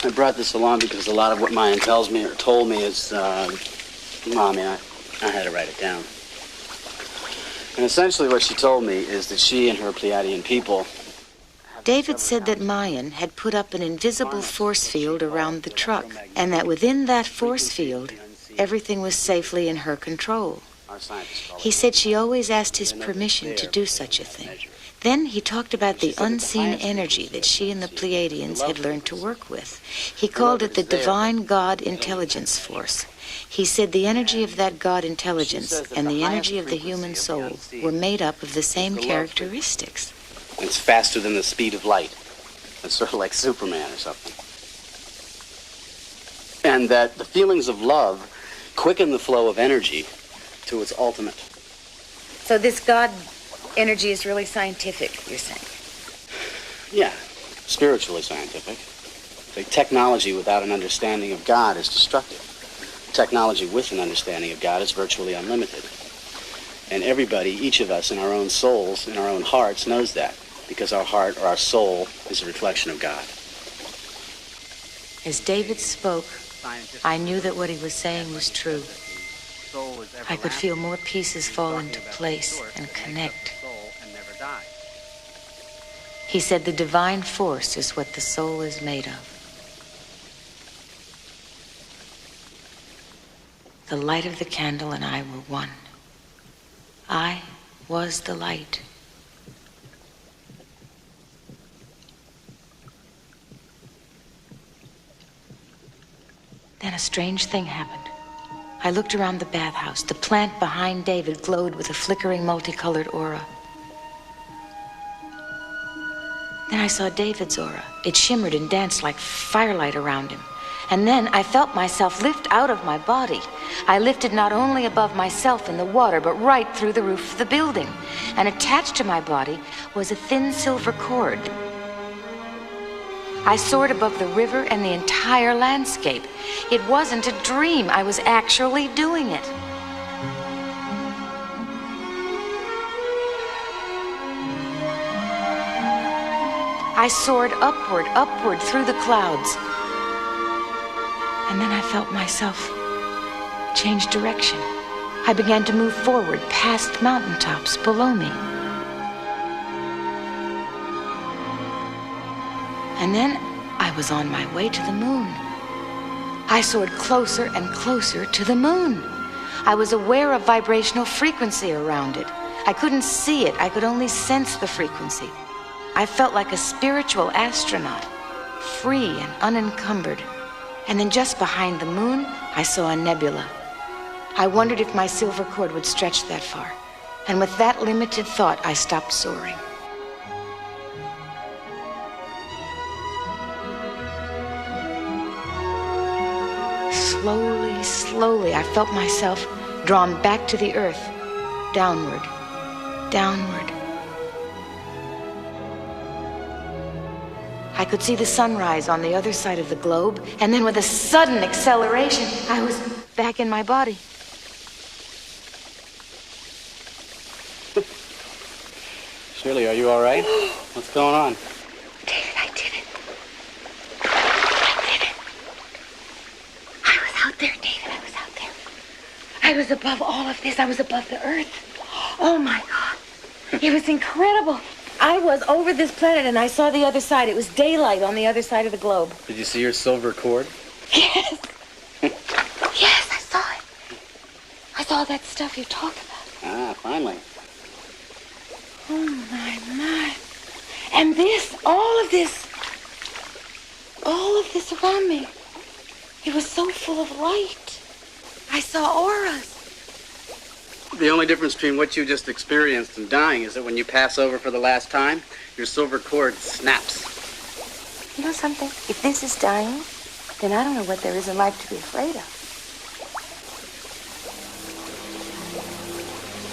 I brought this along because a lot of what Mayan tells me or told me is, Mommy, I had to write it down. And essentially what she told me is that she and her Pleiadian people... David said that Mayan had put up an invisible force field around the truck, and that within that force field, everything was safely in her control. He said she always asked his permission to do such a thing. Then he talked about the unseen energy that she and the Pleiadians had learned to work with. He called it the Divine God Intelligence Force. He said the energy of that God intelligence and the energy of the human soul were made up of the same characteristics. It's faster than the speed of light. It's sort of like Superman or something. And that the feelings of love quicken the flow of energy to its ultimate. So this God energy is really scientific, you're saying? Yeah, spiritually scientific. The technology without an understanding of God is destructive. Technology with an understanding of God is virtually unlimited. And everybody, each of us in our own souls, in our own hearts, knows that, because our heart or our soul is a reflection of God. As David spoke, I knew that what he was saying was true. I could feel more pieces fall into place and connect. He said the divine force is what the soul is made of. The light of the candle and I were one. I was the light. Then a strange thing happened. I looked around the bathhouse. The plant behind David glowed with a flickering multicolored aura. Then I saw David's aura. It shimmered and danced like firelight around him. And then I felt myself lift out of my body. I lifted not only above myself in the water, but right through the roof of the building. And attached to my body was a thin silver cord. I soared above the river and the entire landscape. It wasn't a dream. I was actually doing it. I soared upward through the clouds. And then I felt myself change direction. I began to move forward past mountaintops below me. And then I was on my way to the moon. I soared closer and closer to the moon. I was aware of vibrational frequency around it. I couldn't see it. I could only sense the frequency. I felt like a spiritual astronaut, free and unencumbered. And then just behind the moon, I saw a nebula. I wondered if my silver cord would stretch that far. And with that limited thought, I stopped soaring. Slowly, I felt myself drawn back to the earth, downward. I could see the sunrise on the other side of the globe, and then with a sudden acceleration, I was back in my body. Shirley, are you all right? What's going on? David, I did it. I was out there, David. I was out there. I was above all of this. I was above the earth. Oh, my God. It was incredible. I was over this planet, and I saw the other side. It was daylight on the other side of the globe. Did you see your silver cord? Yes. Yes, I saw it. I saw that stuff you talk about. Ah, finally. Oh, my. And this, all of this around me, it was so full of light. I saw auras. The only difference between what you just experienced and dying is that when you pass over for the last time, your silver cord snaps. You know something? If this is dying, then I don't know what there is in life to be afraid of.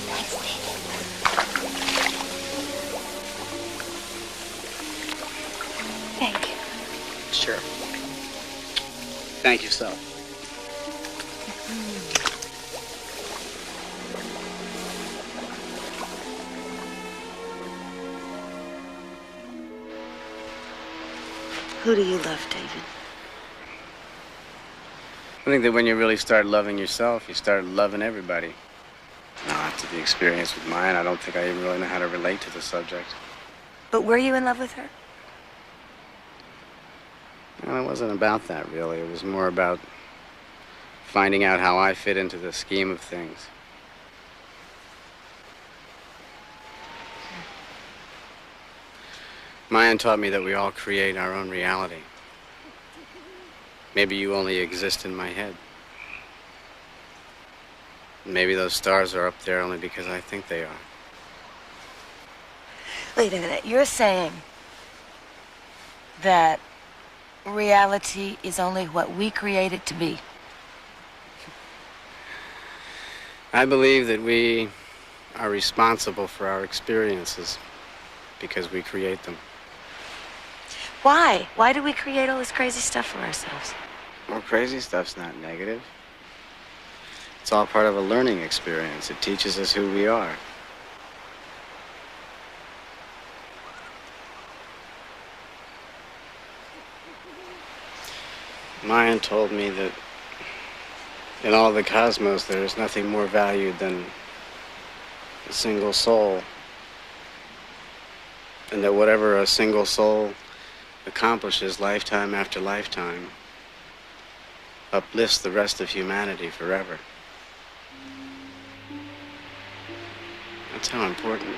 Thanks, David. Thank you. Sure. Thank you, so. Who do you love, David? I think that when you really start loving yourself, you start loving everybody. Now, after the experience with mine, I don't think I even really know how to relate to the subject. But were you in love with her? Well, it wasn't about that, really. It was more about finding out how I fit into the scheme of things. Mayan taught me that we all create our own reality. Maybe you only exist in my head. Maybe those stars are up there only because I think they are. Wait a minute. You're saying that reality is only what we create it to be? I believe that we are responsible for our experiences because we create them. Why? Why do we create all this crazy stuff for ourselves? Well, crazy stuff's not negative. It's all part of a learning experience. It teaches us who we are. Mayan told me that in all the cosmos there is nothing more valued than a single soul. And that whatever a single soul accomplishes lifetime after lifetime uplifts the rest of humanity forever. That's how important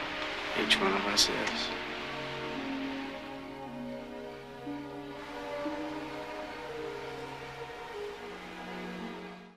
each one of us is.